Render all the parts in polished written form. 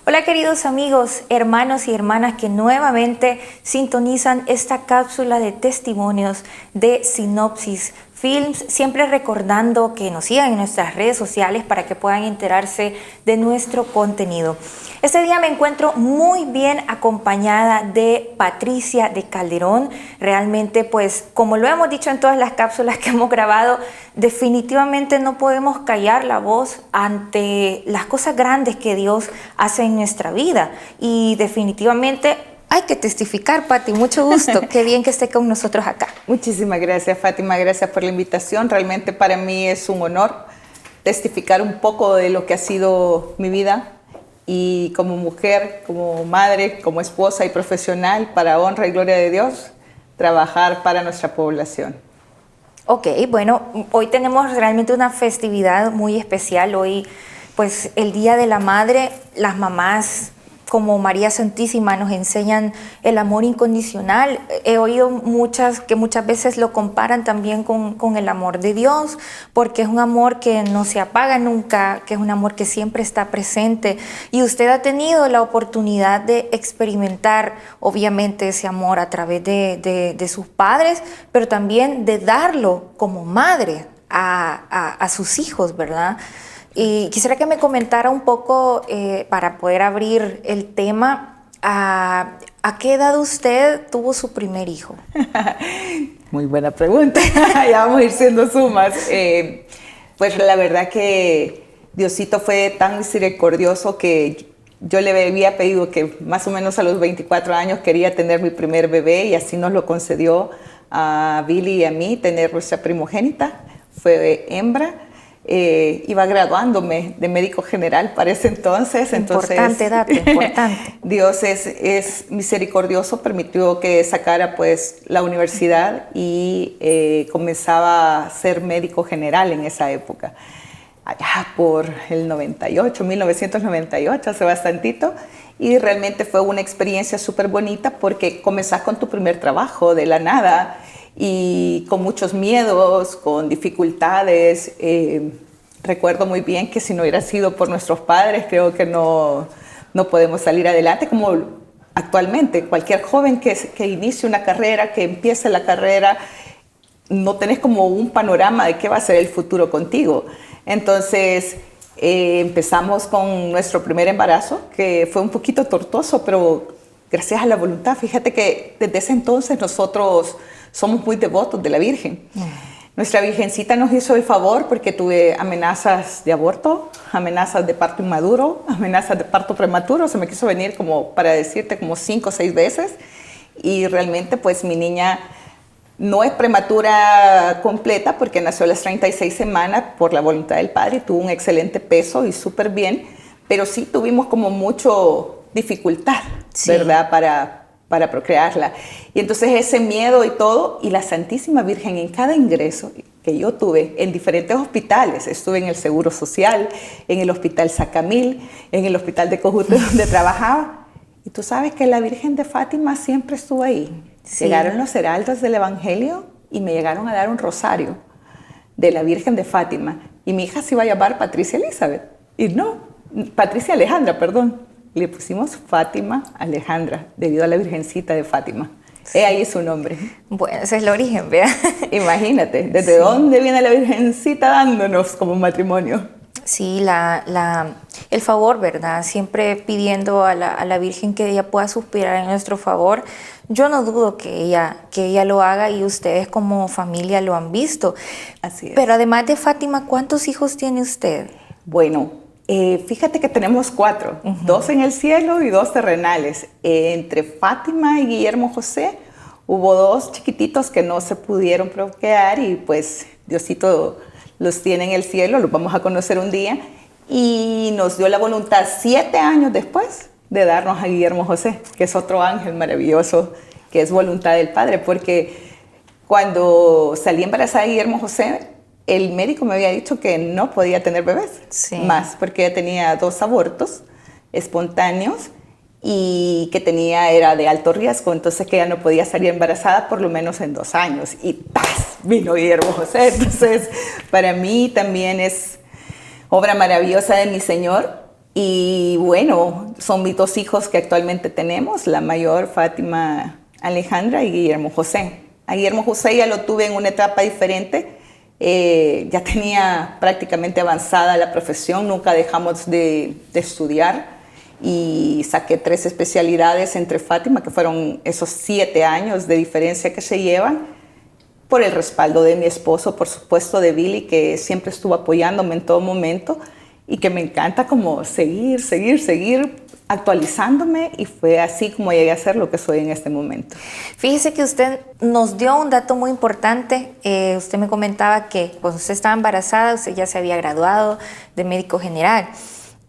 Hola queridos amigos, hermanos y hermanas que nuevamente sintonizan esta cápsula de testimonios de Sinopsis Films, siempre recordando que nos sigan en nuestras redes sociales para que puedan enterarse de nuestro contenido. Este día me encuentro muy bien acompañada de Patricia de Calderón. Realmente, pues, como lo hemos dicho en todas las cápsulas que hemos grabado, definitivamente no podemos callar la voz ante las cosas grandes que Dios hace en nuestra vida. Y definitivamente hay que testificar, Pati. Mucho gusto. Qué bien que esté con nosotros acá. Muchísimas gracias, Fátima. Gracias por la invitación. Realmente para mí es un honor testificar un poco de lo que ha sido mi vida. Y como mujer, como madre, como esposa y profesional, para honra y gloria de Dios, trabajar para nuestra población. Ok, bueno, hoy tenemos realmente una festividad muy especial. Hoy, pues, el Día de la Madre, las mamás como María Santísima nos enseñan el amor incondicional. He oído que muchas veces lo comparan también con el amor de Dios, porque es un amor que no se apaga nunca, que es un amor que siempre está presente. Y usted ha tenido la oportunidad de experimentar, obviamente, ese amor a través de sus padres, pero también de darlo como madre a sus hijos, ¿verdad? Y quisiera que me comentara un poco, para poder abrir el tema, ¿a qué edad usted tuvo su primer hijo? Muy buena pregunta. Ya vamos a ir siendo sumas. Pues la verdad que Diosito fue tan misericordioso que yo le había pedido que más o menos a los 24 años quería tener mi primer bebé, y así nos lo concedió a Billy y a mí, tener nuestra primogénita. Fue hembra. Iba graduándome de médico general para ese entonces. Importante dato, importante. Dios es misericordioso, permitió que sacara pues la universidad y comenzaba a ser médico general en esa época. Allá por el 1998, hace bastantito. Y realmente fue una experiencia súper bonita porque comenzás con tu primer trabajo de la nada, y con muchos miedos, con dificultades. Recuerdo muy bien que si no hubiera sido por nuestros padres, creo que no podemos salir adelante, como actualmente. Cualquier joven que inicie una carrera, que empiece la carrera, no tenés como un panorama de qué va a ser el futuro contigo. Entonces empezamos con nuestro primer embarazo, que fue un poquito tortuoso, pero gracias a la voluntad. Fíjate que desde ese entonces nosotros somos muy devotos de la Virgen. Nuestra Virgencita nos hizo el favor porque tuve amenazas de aborto, amenazas de parto inmaduro, amenazas de parto prematuro. Se me quiso venir, como para decirte, como 5 o 6 veces. Y realmente pues mi niña no es prematura completa porque nació a las 36 semanas por la voluntad del Padre y tuvo un excelente peso y súper bien. Pero sí tuvimos como mucho dificultad, sí, ¿verdad? Para procrearla. Y entonces ese miedo y todo, y la Santísima Virgen en cada ingreso que yo tuve en diferentes hospitales, estuve en el Seguro Social, en el Hospital Sacamil, en el Hospital de Cojute donde trabajaba, y tú sabes que la Virgen de Fátima siempre estuvo ahí. Sí. Llegaron los heraldos del Evangelio y me llegaron a dar un rosario de la Virgen de Fátima, y mi hija se iba a llamar Patricia Elizabeth, y no, Patricia Alejandra, perdón. Le pusimos Fátima Alejandra, debido a la Virgencita de Fátima. Sí. Ahí es su nombre. Bueno, ese es el origen, ¿verdad? Imagínate, ¿desde dónde viene la Virgencita dándonos como matrimonio? Sí, el favor, ¿verdad? Siempre pidiendo a la Virgen que ella pueda suspirar en nuestro favor. Yo no dudo que ella lo haga, y ustedes como familia lo han visto. Así es. Pero además de Fátima, ¿cuántos hijos tiene usted? Bueno, fíjate que tenemos 4, 2 en el cielo y 2 terrenales. Entre Fátima y Guillermo José hubo 2 chiquititos que no se pudieron procrear, y pues Diosito los tiene en el cielo, los vamos a conocer un día, y nos dio la voluntad 7 años después de darnos a Guillermo José, que es otro ángel maravilloso, que es voluntad del Padre, porque cuando salí embarazada de Guillermo José, el médico me había dicho que no podía tener bebés, sí, más, porque ella tenía 2 abortos espontáneos y que era de alto riesgo, entonces que ella no podía salir embarazada por lo menos en 2 años. Y ¡paz! Vino Guillermo José. Entonces, para mí también es obra maravillosa de mi Señor, Y bueno, son mis dos hijos que actualmente tenemos, la mayor Fátima Alejandra y Guillermo José. A Guillermo José ya lo tuve en una etapa diferente, ya tenía prácticamente avanzada la profesión, nunca dejamos de estudiar y saqué 3 especialidades entre Fátima, que fueron esos 7 años de diferencia que se llevan, por el respaldo de mi esposo, por supuesto de Billy, que siempre estuvo apoyándome en todo momento y que me encanta como seguir actualizándome, y fue así como llegué a ser lo que soy en este momento. Fíjese que usted nos dio un dato muy importante. Usted me comentaba que cuando usted estaba embarazada, usted ya se había graduado de médico general.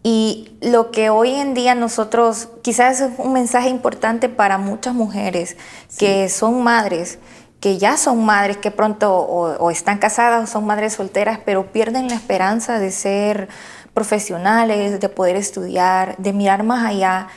Y lo que hoy en día nosotros, quizás es un mensaje importante para muchas mujeres que son madres, que ya son madres, que pronto o están casadas o son madres solteras, pero pierden la esperanza de ser profesionales, de poder estudiar, de mirar más allá.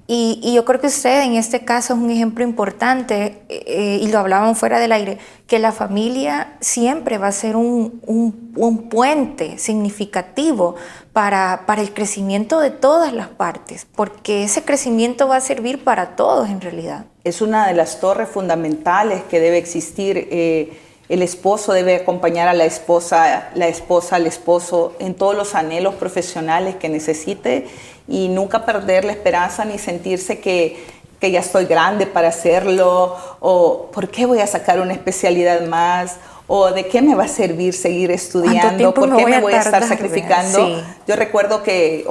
Y yo creo que usted en este caso es un ejemplo importante, y lo hablaban fuera del aire, que la familia siempre va a ser un puente significativo para el crecimiento de todas las partes, porque ese crecimiento va a servir para todos en realidad. Es una de las torres fundamentales que debe existir. El esposo debe acompañar a la esposa al esposo en todos los anhelos profesionales que necesite, y nunca perder la esperanza ni sentirse que ya estoy grande para hacerlo, o ¿por qué voy a sacar una especialidad más? ¿O de qué me va a servir seguir estudiando? ¿Por qué me voy a estar sacrificando? Sí. Yo recuerdo que,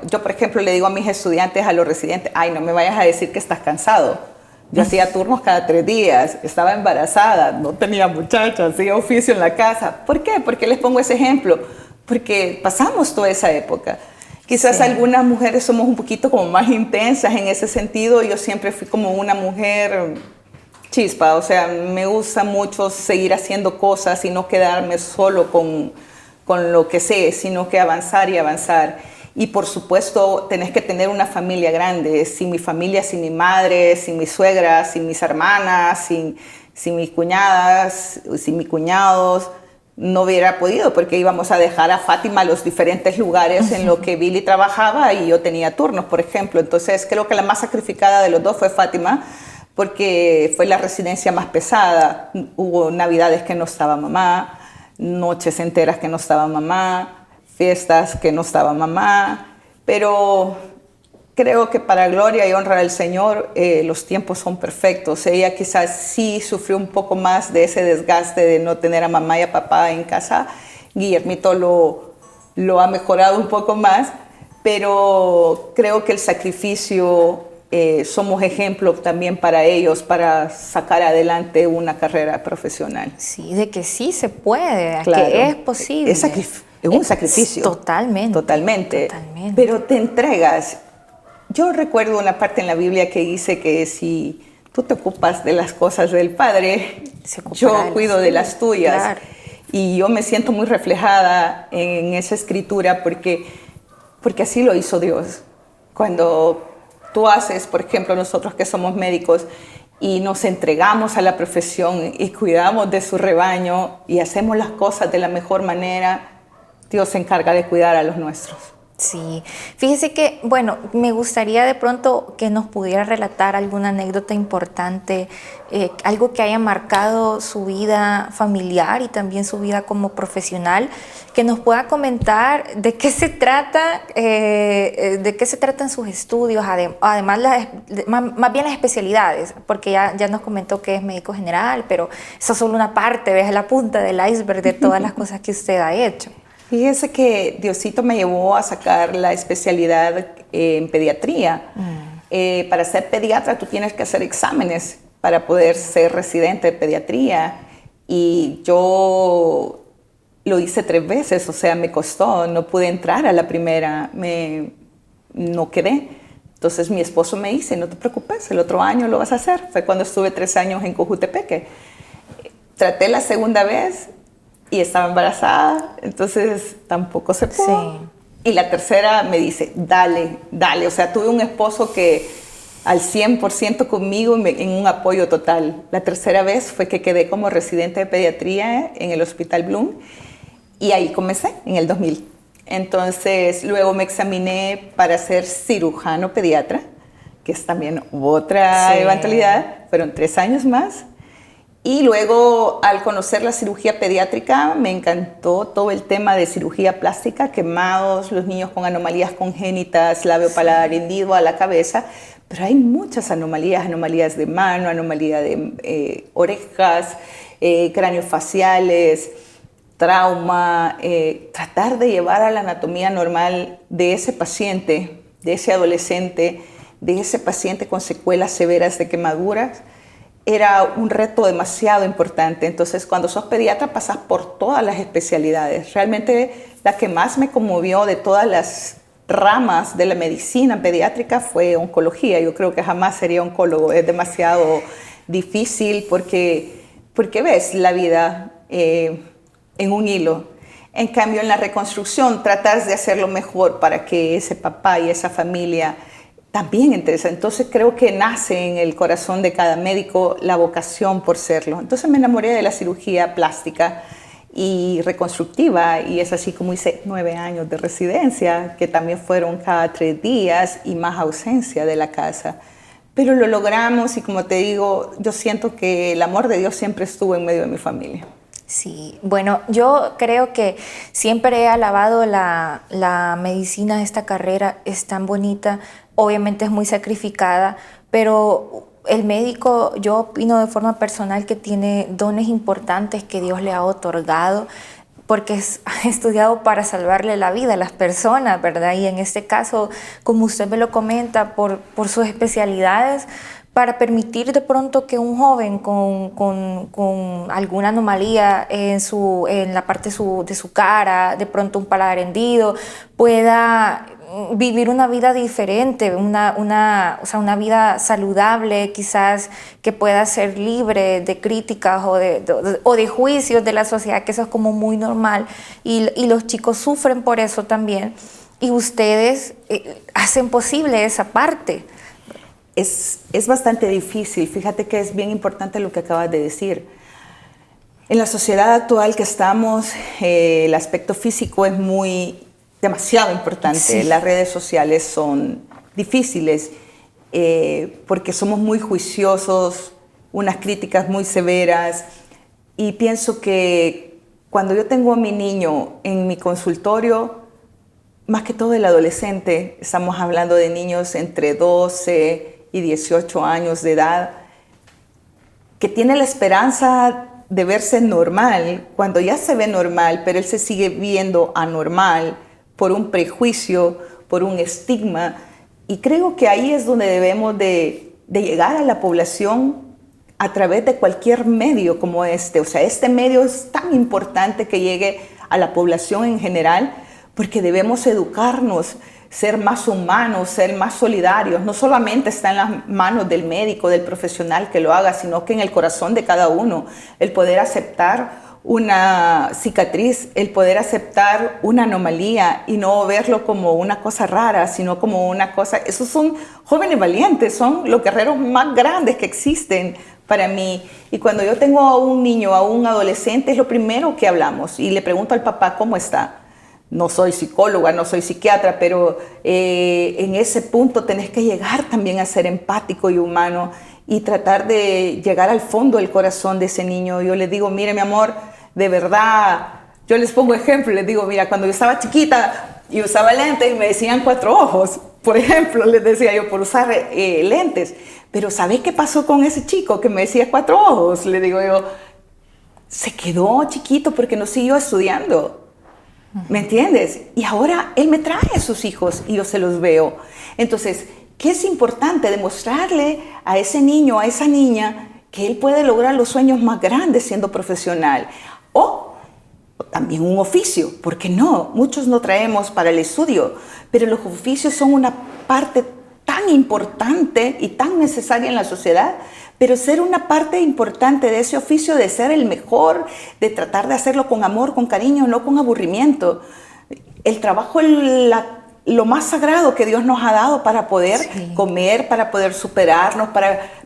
yo por ejemplo le digo a mis estudiantes, a los residentes, ay, no me vayas a decir que estás cansado. Yo hacía turnos cada 3 días, estaba embarazada, no tenía muchachas, hacía oficio en la casa. ¿Por qué? ¿Por qué les pongo ese ejemplo? Porque pasamos toda esa época. Quizás algunas mujeres somos un poquito como más intensas en ese sentido. Yo siempre fui como una mujer chispa, o sea, me gusta mucho seguir haciendo cosas y no quedarme solo con lo que sé, sino que avanzar y avanzar. Y por supuesto, tenés que tener una familia grande. Sin mi familia, sin mi madre, sin mi suegra, sin mis hermanas, sin mis cuñadas, sin mis cuñados, no hubiera podido, porque íbamos a dejar a Fátima a los diferentes lugares en los que Billy trabajaba y yo tenía turnos, por ejemplo. Entonces, creo que la más sacrificada de los dos fue Fátima, porque fue la residencia más pesada. Hubo navidades que no estaba mamá, noches enteras que no estaba mamá, fiestas que no estaba mamá, pero creo que para gloria y honra del Señor los tiempos son perfectos. Ella quizás sí sufrió un poco más de ese desgaste de no tener a mamá y a papá en casa. Guillermito lo ha mejorado un poco más, pero creo que el sacrificio, somos ejemplo también para ellos, para sacar adelante una carrera profesional. Sí, de que sí se puede, claro, que es posible. Es un sacrificio. Totalmente. Pero te entregas. Yo recuerdo una parte en la Biblia que dice que si tú te ocupas de las cosas del Padre, yo cuido de las tuyas. Claro. Y yo me siento muy reflejada en esa escritura porque así lo hizo Dios. Cuando tú haces, por ejemplo, nosotros que somos médicos y nos entregamos a la profesión y cuidamos de su rebaño y hacemos las cosas de la mejor manera, Dios se encarga de cuidar a los nuestros. Sí, fíjese que, bueno, me gustaría de pronto que nos pudiera relatar alguna anécdota importante, algo que haya marcado su vida familiar y también su vida como profesional, que nos pueda comentar de qué se trata, en sus estudios, además más bien las especialidades, porque ya nos comentó que es médico general, pero eso es solo una parte, ves, la punta del iceberg de todas las cosas que usted ha hecho. Fíjese que Diosito me llevó a sacar la especialidad en pediatría. Para ser pediatra tú tienes que hacer exámenes para poder ser residente de pediatría. Y yo lo hice 3 veces, o sea, me costó, no pude entrar a la primera, no quedé. Entonces mi esposo me dice, no te preocupes, el otro año lo vas a hacer. Fue cuando estuve 3 años en Cojutepeque. Traté la segunda vez y estaba embarazada, entonces tampoco se pudo. Sí. Y la tercera me dice, dale. O sea, tuve un esposo que al 100% conmigo en un apoyo total. La tercera vez fue que quedé como residente de pediatría en el Hospital Bloom y ahí comencé, en el 2000. Entonces, luego me examiné para ser cirujano pediatra, que es también otra eventualidad. Fueron 3 años más. Y luego, al conocer la cirugía pediátrica, me encantó todo el tema de cirugía plástica, quemados, los niños con anomalías congénitas, labio paladar hendido a la cabeza. Pero hay muchas anomalías, anomalías de mano, anomalía de orejas, craneofaciales, trauma, tratar de llevar a la anatomía normal de ese paciente, de ese adolescente, de ese paciente con secuelas severas de quemaduras, era un reto demasiado importante. Entonces, cuando sos pediatra pasás por todas las especialidades. Realmente la que más me conmovió de todas las ramas de la medicina pediátrica fue oncología. Yo creo que jamás sería oncólogo, es demasiado difícil porque ves la vida en un hilo. En cambio, en la reconstrucción tratas de hacerlo mejor para que ese papá y esa familia también interesa. Entonces creo que nace en el corazón de cada médico la vocación por serlo. Entonces me enamoré de la cirugía plástica y reconstructiva, y es así como hice 9 años de residencia, que también fueron cada 3 días y más ausencia de la casa. Pero lo logramos y, como te digo, yo siento que el amor de Dios siempre estuvo en medio de mi familia. Sí, bueno, yo creo que siempre he alabado la medicina, esta carrera es tan bonita, obviamente es muy sacrificada, pero el médico, yo opino de forma personal que tiene dones importantes que Dios le ha otorgado, porque ha estudiado para salvarle la vida a las personas, ¿verdad? Y en este caso, como usted me lo comenta, por sus especialidades, para permitir de pronto que un joven con alguna anomalía en la parte de su cara, de pronto un paladar hendido, pueda vivir una vida diferente, o sea, una vida saludable, quizás que pueda ser libre de críticas o de juicios de la sociedad, que eso es como muy normal, y los chicos sufren por eso también, y ustedes hacen posible esa parte. Es bastante difícil. Fíjate que es bien importante lo que acabas de decir. En la sociedad actual que estamos, el aspecto físico es demasiado importante. Sí. Las redes sociales son difíciles porque somos muy juiciosos, unas críticas muy severas, y pienso que cuando yo tengo a mi niño en mi consultorio, más que todo el adolescente, estamos hablando de niños entre 12 y 18 años de edad, que tiene la esperanza de verse normal, cuando ya se ve normal, pero él se sigue viendo anormal por un prejuicio, por un estigma, y creo que ahí es donde debemos de llegar a la población a través de cualquier medio como este. O sea, este medio es tan importante que llegue a la población en general, porque debemos educarnos, ser más humanos, ser más solidarios. No solamente está en las manos del médico, del profesional que lo haga, sino que en el corazón de cada uno. El poder aceptar una cicatriz, el poder aceptar una anomalía y no verlo como una cosa rara, sino como una cosa... Esos son jóvenes valientes, son los guerreros más grandes que existen para mí. Y cuando yo tengo a un niño, a un adolescente, es lo primero que hablamos. Y le pregunto al papá, ¿cómo está? No soy psicóloga, no soy psiquiatra, pero en ese punto tenés que llegar también a ser empático y humano y tratar de llegar al fondo del corazón de ese niño. Yo les digo, mire mi amor, de verdad, yo les pongo ejemplo, les digo, mira, cuando yo estaba chiquita y usaba lentes y me decían 4 ojos, por ejemplo, les decía yo por usar lentes, pero ¿sabés qué pasó con ese chico que me decía 4 ojos? Le digo yo, se quedó chiquito porque no siguió estudiando. ¿Me entiendes? Y ahora él me trae a sus hijos y yo se los veo. Entonces, ¿qué es importante? Demostrarle a ese niño, a esa niña, que él puede lograr los sueños más grandes siendo profesional. O también un oficio, ¿por qué no? Muchos no traemos para el estudio, pero los oficios son una parte tan importante y tan necesaria en la sociedad. Pero ser una parte importante de ese oficio, de ser el mejor, de tratar de hacerlo con amor, con cariño, no con aburrimiento. El trabajo es lo más sagrado que Dios nos ha dado para poder comer, para poder superarnos,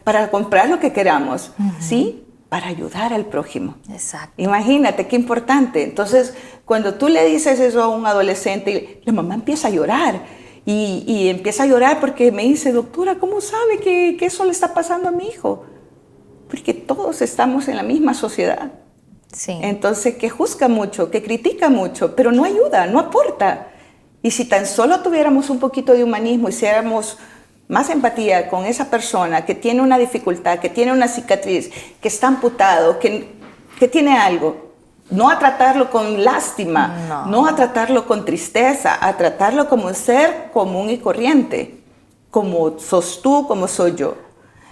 para comprar lo que queramos, ¿sí? para ayudar al prójimo. Exacto. Imagínate qué importante. Entonces, cuando tú le dices eso a un adolescente, la mamá empieza a llorar y empieza a llorar porque me dice, doctora, ¿cómo sabe que eso le está pasando a mi hijo? Porque todos estamos en la misma sociedad. Sí. Entonces, que juzga mucho, que critica mucho, pero no ayuda, no aporta. Y si tan solo tuviéramos un poquito de humanismo, hiciéramos más empatía con esa persona que tiene una dificultad, que tiene una cicatriz, que está amputado, que tiene algo, no a tratarlo con lástima, no a tratarlo con tristeza, a tratarlo como un ser común y corriente, como sos tú, como soy yo.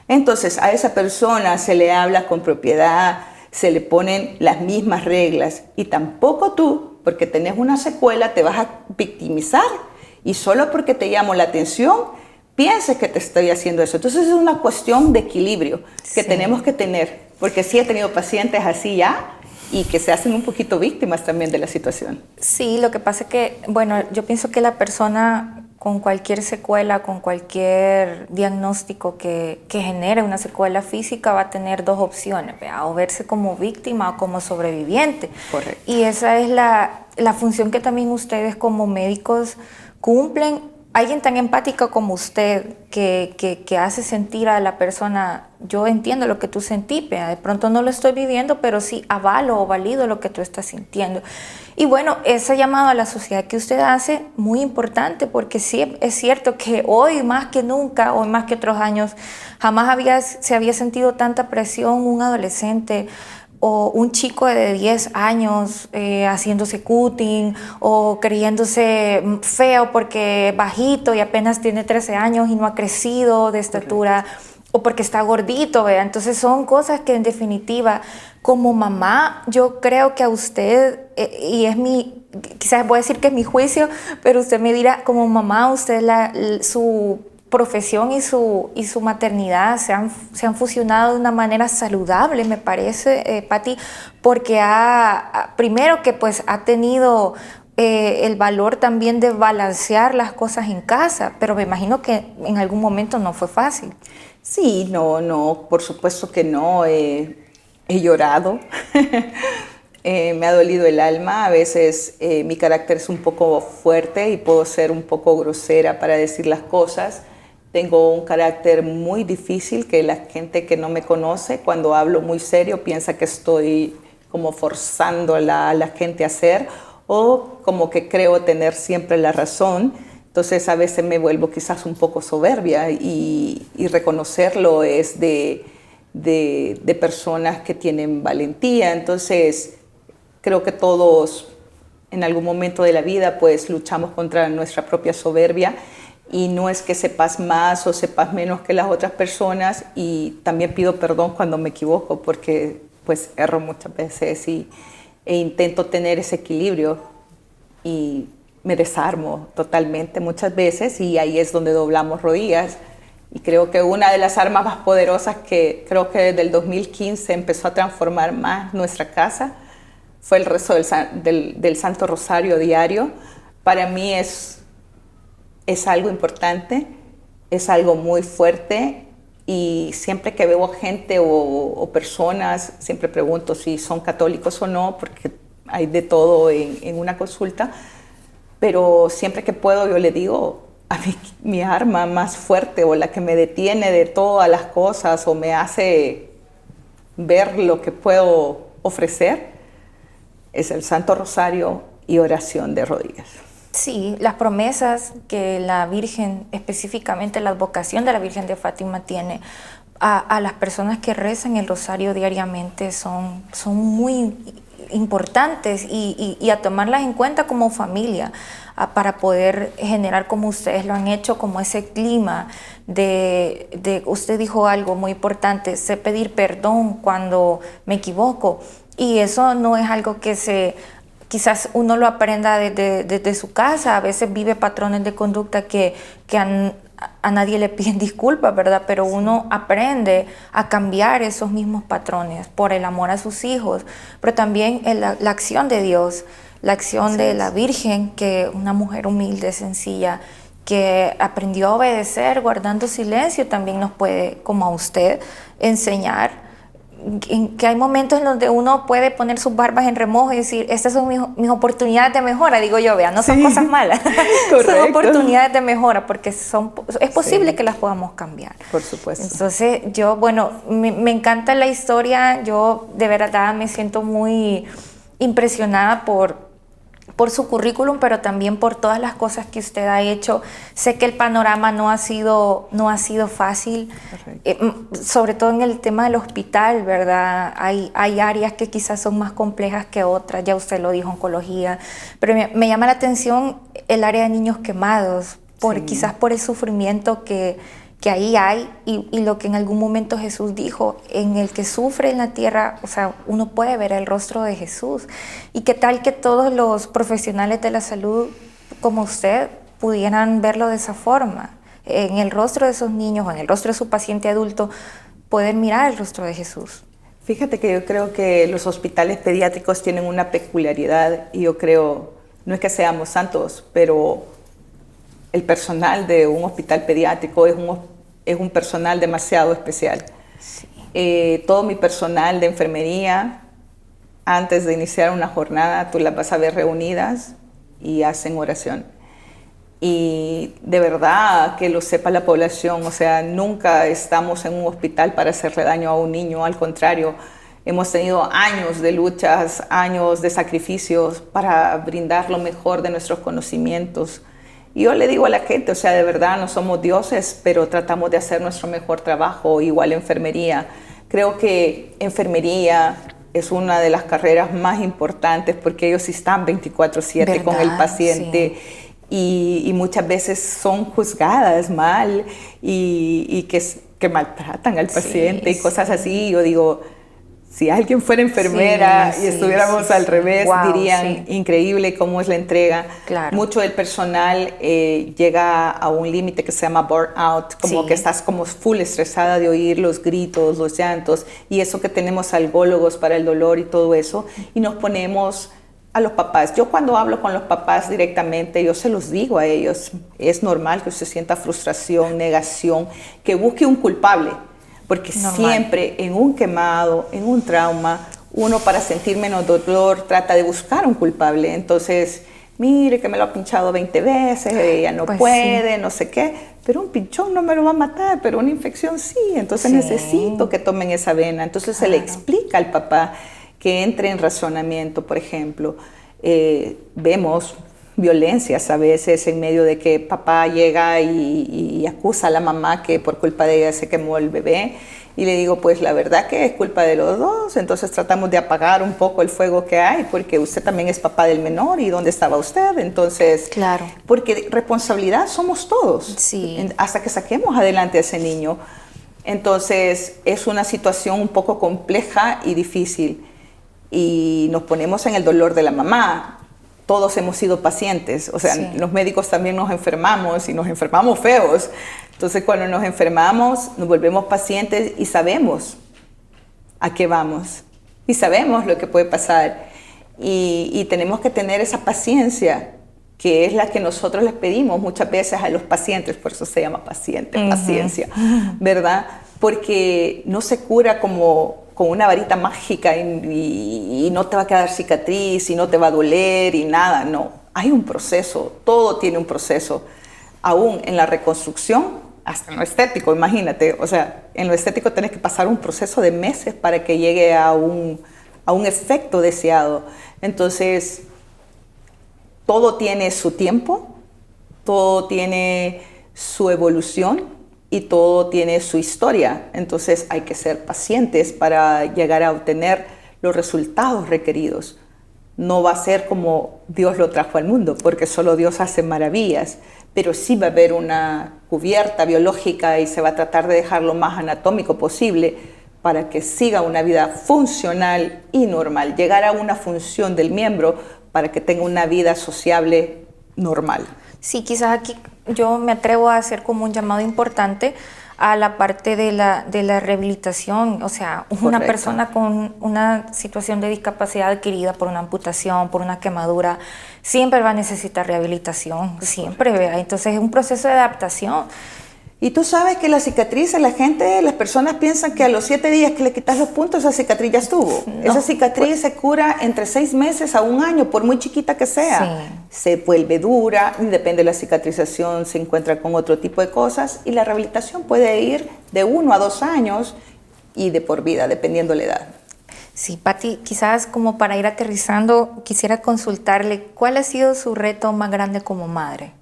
Entonces a esa persona se le habla con propiedad, se le ponen las mismas reglas y tampoco tú, porque tenés una secuela, te vas a victimizar y solo porque te llamo la atención pienses que te estoy haciendo eso. Entonces es una cuestión de equilibrio que tenemos que tener, porque sí he tenido pacientes así ya y que se hacen un poquito víctimas también de la situación. Sí, lo que pasa es que, bueno, yo pienso que la persona con cualquier secuela, con cualquier diagnóstico que genere una secuela física va a tener dos opciones, ¿verdad? O verse como víctima o como sobreviviente. Correcto. Y esa es la función que también ustedes como médicos cumplen. Alguien tan empática como usted que hace sentir a la persona, yo entiendo lo que tú sentís, de pronto no lo estoy viviendo, pero sí avalo o valido lo que tú estás sintiendo. Y bueno, ese llamado a la sociedad que usted hace, muy importante, porque sí es cierto que hoy más que nunca, hoy más que otros años, jamás se había sentido tanta presión un adolescente o un chico de 10 años haciéndose cutting o creyéndose feo porque es bajito y apenas tiene 13 años y no ha crecido de estatura. Correcto. O porque está gordito, ¿vea? Entonces son cosas que en definitiva, como mamá, yo creo que a usted, y es quizás voy a decir que es mi juicio, pero usted me dirá, como mamá, usted su profesión y su maternidad se han fusionado de una manera saludable, me parece, Patti, porque primero que pues ha tenido el valor también de balancear las cosas en casa, pero me imagino que en algún momento no fue fácil. Sí, no, por supuesto que no, he llorado, me ha dolido el alma, a veces mi carácter es un poco fuerte y puedo ser un poco grosera para decir las cosas. Tengo un carácter muy difícil que la gente que no me conoce, cuando hablo muy serio, piensa que estoy como forzando a la gente a hacer o como que creo tener siempre la razón. Entonces a veces me vuelvo quizás un poco soberbia y reconocerlo es de personas que tienen valentía. Entonces creo que todos en algún momento de la vida pues luchamos contra nuestra propia soberbia. Y no es que sepas más o sepas menos que las otras personas, y también pido perdón cuando me equivoco porque pues erro muchas veces e intento tener ese equilibrio y me desarmo totalmente muchas veces y ahí es donde doblamos rodillas. Y creo que una de las armas más poderosas que creo que desde el 2015 empezó a transformar más nuestra casa fue el rezo del Santo Rosario diario. Para mí es algo importante, es algo muy fuerte y siempre que veo gente o personas, siempre pregunto si son católicos o no, porque hay de todo en una consulta, pero siempre que puedo yo le digo, a mí mi arma más fuerte o la que me detiene de todas las cosas o me hace ver lo que puedo ofrecer es el Santo Rosario y oración de rodillas. Sí, las promesas que la Virgen, específicamente la advocación de la Virgen de Fátima tiene a las personas que rezan el rosario diariamente son muy importantes y a tomarlas en cuenta como familia para poder generar, como ustedes lo han hecho, como ese clima de usted dijo algo muy importante, sé pedir perdón cuando me equivoco, y eso no es algo que quizás uno lo aprenda desde su casa, a veces vive patrones de conducta que a nadie le piden disculpas, ¿verdad? Pero uno aprende a cambiar esos mismos patrones por el amor a sus hijos, pero también la acción de Dios, la acción de la Virgen, que una mujer humilde, sencilla, que aprendió a obedecer guardando silencio, también nos puede, como a usted, enseñar que hay momentos en donde uno puede poner sus barbas en remojo y decir, estas son mis oportunidades de mejora, digo yo, vea, no son cosas malas, son oportunidades de mejora, porque es posible que las podamos cambiar. Por supuesto. Entonces, yo, bueno, me encanta la historia, yo de verdad me siento muy impresionada por su currículum, pero también por todas las cosas que usted ha hecho. Sé que el panorama no ha sido fácil, sobre todo en el tema del hospital, ¿verdad? Hay áreas que quizás son más complejas que otras, ya usted lo dijo, oncología, pero me llama la atención el área de niños quemados, quizás por el sufrimiento que ahí hay y lo que en algún momento Jesús dijo, en el que sufre en la tierra, o sea, uno puede ver el rostro de Jesús. Y qué tal que todos los profesionales de la salud como usted pudieran verlo de esa forma. En el rostro de esos niños o en el rostro de su paciente adulto, pueden mirar el rostro de Jesús. Fíjate que yo creo que los hospitales pediátricos tienen una peculiaridad y yo creo, no es que seamos santos, pero el personal de un hospital pediátrico es un personal demasiado especial. Sí. Todo mi personal de enfermería, antes de iniciar una jornada, tú las vas a ver reunidas y hacen oración. Y de verdad que lo sepa la población, o sea, nunca estamos en un hospital para hacerle daño a un niño, al contrario, hemos tenido años de luchas, años de sacrificios para brindar lo mejor de nuestros conocimientos. Y yo le digo a la gente, o sea, de verdad no somos dioses, pero tratamos de hacer nuestro mejor trabajo, igual enfermería. Creo que enfermería es una de las carreras más importantes porque ellos están 24/7 con el paciente. Sí. Y muchas veces son juzgadas mal y que maltratan al paciente y cosas así. Yo digo, si alguien fuera enfermera y estuviéramos al revés, dirían, increíble cómo es la entrega. Claro. Mucho del personal llega a un límite que se llama burnout, como que estás como full estresada de oír los gritos, los llantos, y eso que tenemos algólogos para el dolor y todo eso, y nos ponemos a los papás. Yo cuando hablo con los papás directamente, yo se los digo a ellos, es normal que usted sienta frustración, negación, que busque un culpable. Porque siempre en un quemado, en un trauma, uno para sentir menos dolor trata de buscar un culpable. Entonces, mire que me lo ha pinchado 20 veces, ella no puede, no sé qué. Pero un pinchón no me lo va a matar, pero una infección sí. Entonces necesito que tomen esa vena. Entonces se le explica al papá que entre en razonamiento, por ejemplo. Vemos violencias a veces en medio de que papá llega y acusa a la mamá que por culpa de ella se quemó el bebé, y le digo, pues la verdad que es culpa de los dos, entonces tratamos de apagar un poco el fuego que hay, porque usted también es papá del menor, ¿y dónde estaba usted? Entonces, claro, porque responsabilidad somos todos, hasta que saquemos adelante a ese niño. Entonces es una situación un poco compleja y difícil, y nos ponemos en el dolor de la mamá. Todos hemos sido pacientes, o sea, los médicos también nos enfermamos y nos enfermamos feos. Entonces, cuando nos enfermamos, nos volvemos pacientes y sabemos a qué vamos y sabemos lo que puede pasar. Y tenemos que tener esa paciencia, que es la que nosotros les pedimos muchas veces a los pacientes, por eso se llama paciente, paciencia, ¿verdad? Porque no se cura como con una varita mágica y no te va a quedar cicatriz y no te va a doler y nada, no. Hay un proceso, todo tiene un proceso. Aún en la reconstrucción, hasta en lo estético, imagínate, o sea, en lo estético tienes que pasar un proceso de meses para que llegue a un efecto deseado. Entonces, todo tiene su tiempo, todo tiene su evolución, y todo tiene su historia. Entonces hay que ser pacientes para llegar a obtener los resultados requeridos. No va a ser como Dios lo trajo al mundo, porque solo Dios hace maravillas, pero sí va a haber una cubierta biológica y se va a tratar de dejar lo más anatómico posible para que siga una vida funcional y normal, llegar a una función del miembro para que tenga una vida sociable normal. Sí, quizás aquí yo me atrevo a hacer como un llamado importante a la parte de la rehabilitación. O sea, una persona con una situación de discapacidad adquirida por una amputación, por una quemadura, siempre va a necesitar rehabilitación, siempre. Entonces es un proceso de adaptación. Y tú sabes que la cicatriz, las personas piensan que a los 7 días que le quitas los puntos, esa cicatriz ya estuvo. No, esa cicatriz se cura entre 6 meses a 1 año, por muy chiquita que sea. Sí. Se vuelve dura, y depende de la cicatrización, se encuentra con otro tipo de cosas, y la rehabilitación puede ir de 1 a 2 años y de por vida, dependiendo de la edad. Sí, Pati, quizás como para ir aterrizando, quisiera consultarle, ¿cuál ha sido su reto más grande como madre?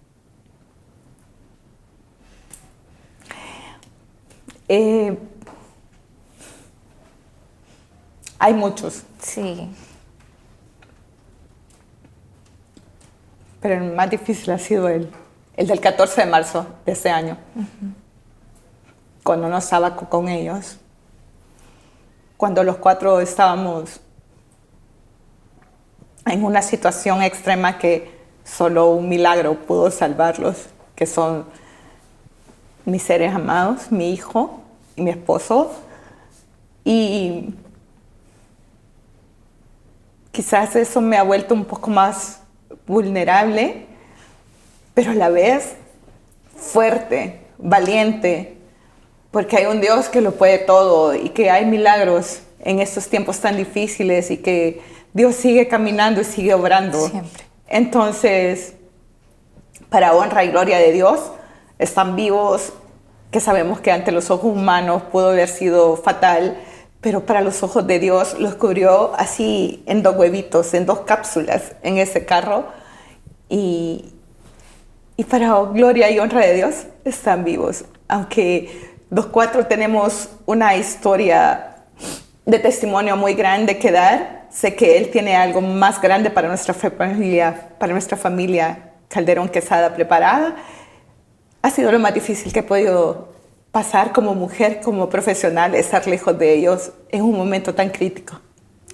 Hay muchos. Sí. Pero el más difícil ha sido el del 14 de marzo de ese año. Cuando no estaba con ellos. Cuando los 4 estábamos en una situación extrema que solo un milagro pudo salvarlos, que son mis seres amados, mi hijo y mi esposo. Y quizás eso me ha vuelto un poco más vulnerable, pero a la vez fuerte, valiente, porque hay un Dios que lo puede todo y que hay milagros en estos tiempos tan difíciles y que Dios sigue caminando y sigue obrando. Siempre. Entonces, para honra y gloria de Dios, están vivos, que sabemos que ante los ojos humanos pudo haber sido fatal, pero para los ojos de Dios los cubrió así en 2 huevitos, en 2 cápsulas en ese carro. Y para gloria y honra de Dios están vivos. Aunque los 4 tenemos una historia de testimonio muy grande que dar, sé que Él tiene algo más grande para nuestra familia Calderón Quesada preparada. Ha sido lo más difícil que he podido pasar como mujer, como profesional, estar lejos de ellos en un momento tan crítico.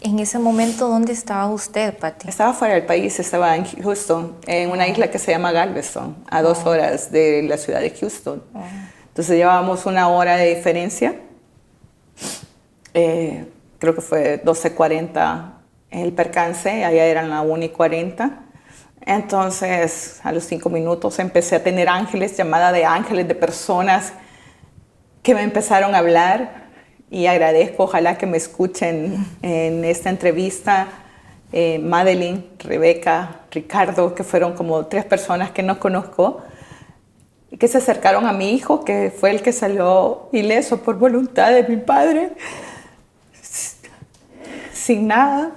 En ese momento, ¿dónde estaba usted, Pati? Estaba fuera del país, estaba en Houston, en una isla que se llama Galveston, a 2 horas de la ciudad de Houston. Entonces llevábamos 1 hora de diferencia. Creo que fue 12:40 el percance, allá eran las 1:40. Entonces, a los 5 minutos empecé a tener ángeles, llamada de ángeles, de personas que me empezaron a hablar, y agradezco, ojalá que me escuchen en esta entrevista, Madeline, Rebeca, Ricardo, que fueron como 3 personas que no conozco, y que se acercaron a mi hijo, que fue el que salió ileso por voluntad de mi padre, sin nada.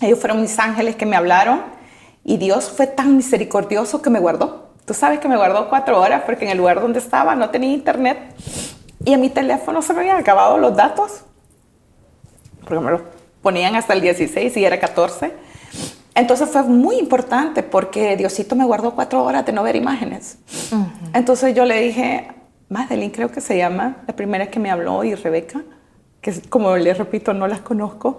Ellos fueron mis ángeles que me hablaron, y Dios fue tan misericordioso que me guardó. Tú sabes que me guardó 4 horas porque en el lugar donde estaba no tenía internet y en mi teléfono se me habían acabado los datos, porque me los ponían hasta el 16 y era 14. Entonces fue muy importante porque Diosito me guardó 4 horas de no ver imágenes. Entonces yo le dije, Madeline creo que se llama, la primera que me habló, y Rebeca, que como les repito no las conozco.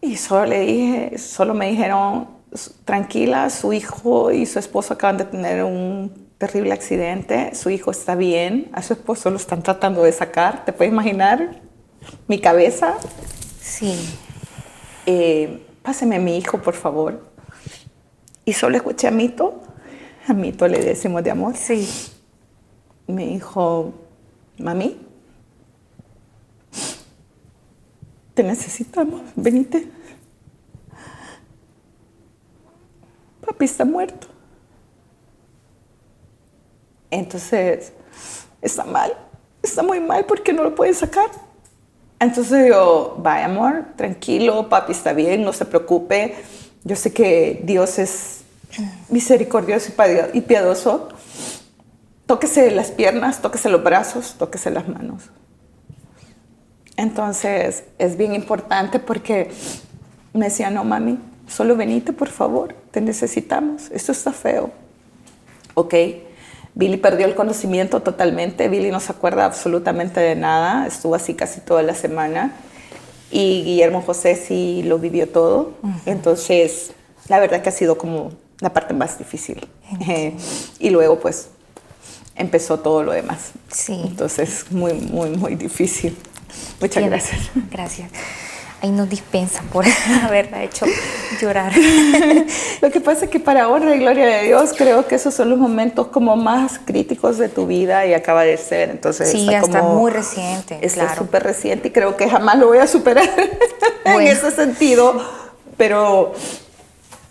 Y solo me dijeron, tranquila, su hijo y su esposo acaban de tener un terrible accidente, su hijo está bien, a su esposo lo están tratando de sacar, ¿te puedes imaginar mi cabeza? Sí. Páseme a mi hijo, por favor. Y solo escuché a Mito le decimos de amor. Sí. Me dijo, mami, te necesitamos, venite. Papi está muerto. Entonces, está mal, está muy mal porque no lo pueden sacar. Entonces yo, vaya amor, tranquilo, papi está bien, no se preocupe. Yo sé que Dios es misericordioso y piadoso. Tóquese las piernas, tóquese los brazos, tóquese las manos. Entonces es bien importante porque me decía, no mami, solo venite por favor, te necesitamos, esto está feo. Ok, Billy perdió el conocimiento totalmente, Billy no se acuerda absolutamente de nada, estuvo así casi toda la semana y Guillermo José sí lo vivió todo. Entonces la verdad que ha sido como la parte más difícil. Y luego pues empezó todo lo demás. Sí. Entonces muy, muy, muy difícil. Muchas gracias. Gracias. Ahí nos dispensa por haberla hecho llorar. Lo que pasa es que para honra y gloria de Dios, creo que esos son los momentos como más críticos de tu vida y acaba de ser. Entonces Sí, está muy reciente, está claro. súper reciente y creo que jamás lo voy a superar en ese sentido. Pero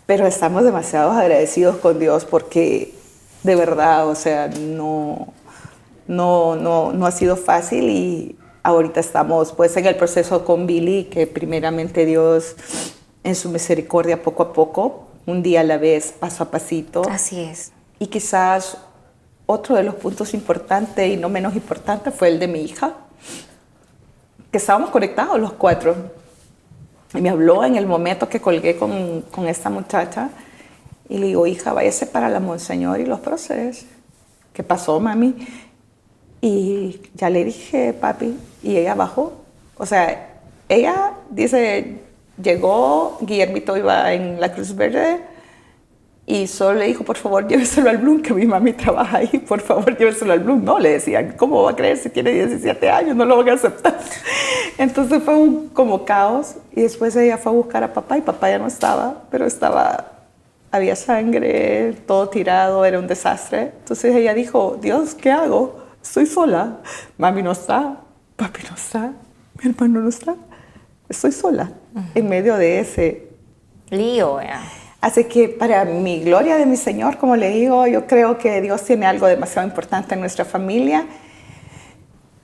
estamos demasiado agradecidos con Dios porque de verdad, o sea, no ha sido fácil y ahorita estamos pues en el proceso con Billy, que primeramente Dios en su misericordia poco a poco, un día a la vez, paso a pasito. Así es. Y quizás otro de los puntos importantes y no menos importante fue el de mi hija, que estábamos conectados los cuatro. Y me habló en el momento que colgué con esta muchacha y le digo, hija, váyase para la Monseñor y los procesos. ¿Qué pasó, mami? Y ya le dije, papi, y ella bajó. O sea, ella dice, llegó, Guillermito iba en la Cruz Verde y solo le dijo, por favor, lléveselo al Bloom, que mi mami trabaja ahí, por favor, lléveselo al Bloom. No, le decían, ¿cómo va a creer si tiene 17 años? No lo van a aceptar. Entonces fue como caos y después ella fue a buscar a papá y papá ya no estaba, pero había sangre, todo tirado, era un desastre. Entonces ella dijo, Dios, ¿qué hago? Estoy sola, mami no está, papi no está, mi hermano no está, estoy sola en medio de ese lío. Así que para mi gloria de mi Señor, como le digo, yo creo que Dios tiene algo demasiado importante en nuestra familia.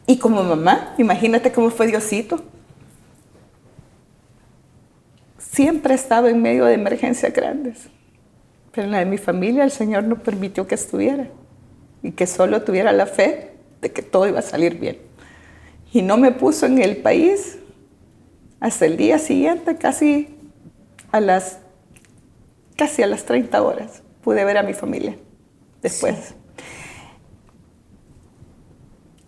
Y como mamá, imagínate cómo fue Diosito. Siempre he estado en medio de emergencias grandes, pero en la de mi familia el Señor no permitió que estuviera. Y que solo tuviera la fe de que todo iba a salir bien. Y no me puso en el país hasta el día siguiente, casi a las 30 horas. Pude ver a mi familia después. Sí.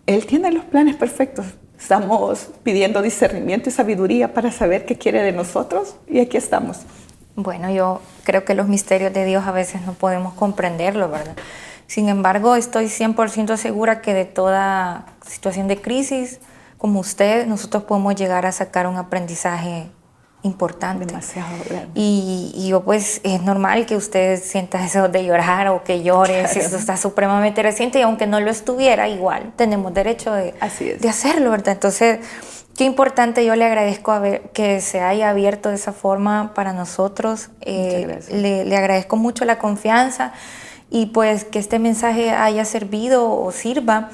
Él tiene los planes perfectos. Estamos pidiendo discernimiento y sabiduría para saber qué quiere de nosotros y aquí estamos. Bueno, yo creo que los misterios de Dios a veces no podemos comprenderlo, ¿verdad? Sin embargo, estoy 100% segura que de toda situación de crisis, como usted, nosotros podemos llegar a sacar un aprendizaje importante. Demasiado grande. Y yo pues es normal que usted sienta eso de llorar o que llores, claro. Esto está supremamente reciente y aunque no lo estuviera, igual tenemos derecho de hacerlo, ¿verdad? Entonces, qué importante, yo le agradezco que se haya abierto de esa forma para nosotros. Muchas gracias. Le agradezco mucho la confianza. Y pues que este mensaje haya servido o sirva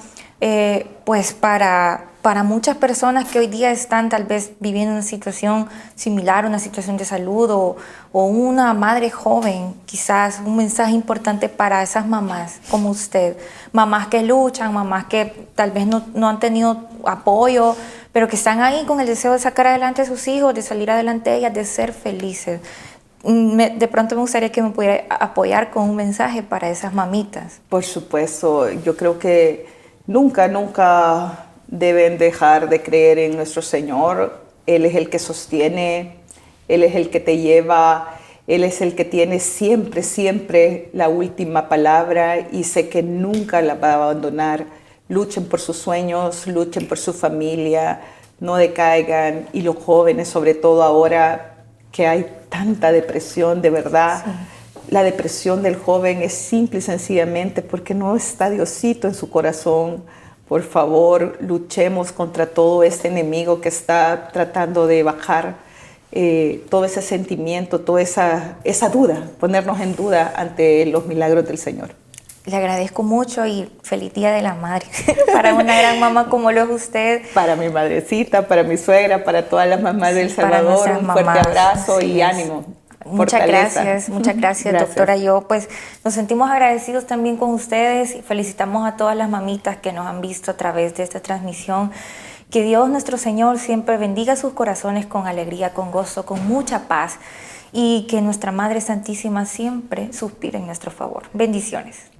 pues para muchas personas que hoy día están tal vez viviendo una situación similar, una situación de salud o una madre joven, quizás un mensaje importante para esas mamás como usted, mamás que luchan, mamás que tal vez no han tenido apoyo, pero que están ahí con el deseo de sacar adelante a sus hijos, de salir adelante ellas, de ser felices. De pronto me gustaría que me pudiera apoyar con un mensaje para esas mamitas. Por supuesto, yo creo que nunca deben dejar de creer en nuestro Señor. Él es el que sostiene, Él es el que te lleva, Él es el que tiene siempre la última palabra y sé que nunca la va a abandonar. Luchen por sus sueños, luchen por su familia, no decaigan y los jóvenes sobre todo ahora que hay tanta depresión, de verdad. Sí. La depresión del joven es simple y sencillamente porque no está Diosito en su corazón. Por favor, luchemos contra todo este enemigo que está tratando de bajar todo ese sentimiento, toda esa duda, ponernos en duda ante los milagros del Señor. Le agradezco mucho y feliz Día de la Madre para una gran mamá como lo es usted. Para mi madrecita, para mi suegra, para todas las mamás del Salvador, un fuerte abrazo y ánimo. Muchas gracias, doctora. Yo pues nos sentimos agradecidos también con ustedes y felicitamos a todas las mamitas que nos han visto a través de esta transmisión. Que Dios nuestro Señor siempre bendiga sus corazones con alegría, con gozo, con mucha paz y que nuestra Madre Santísima siempre suspire en nuestro favor. Bendiciones.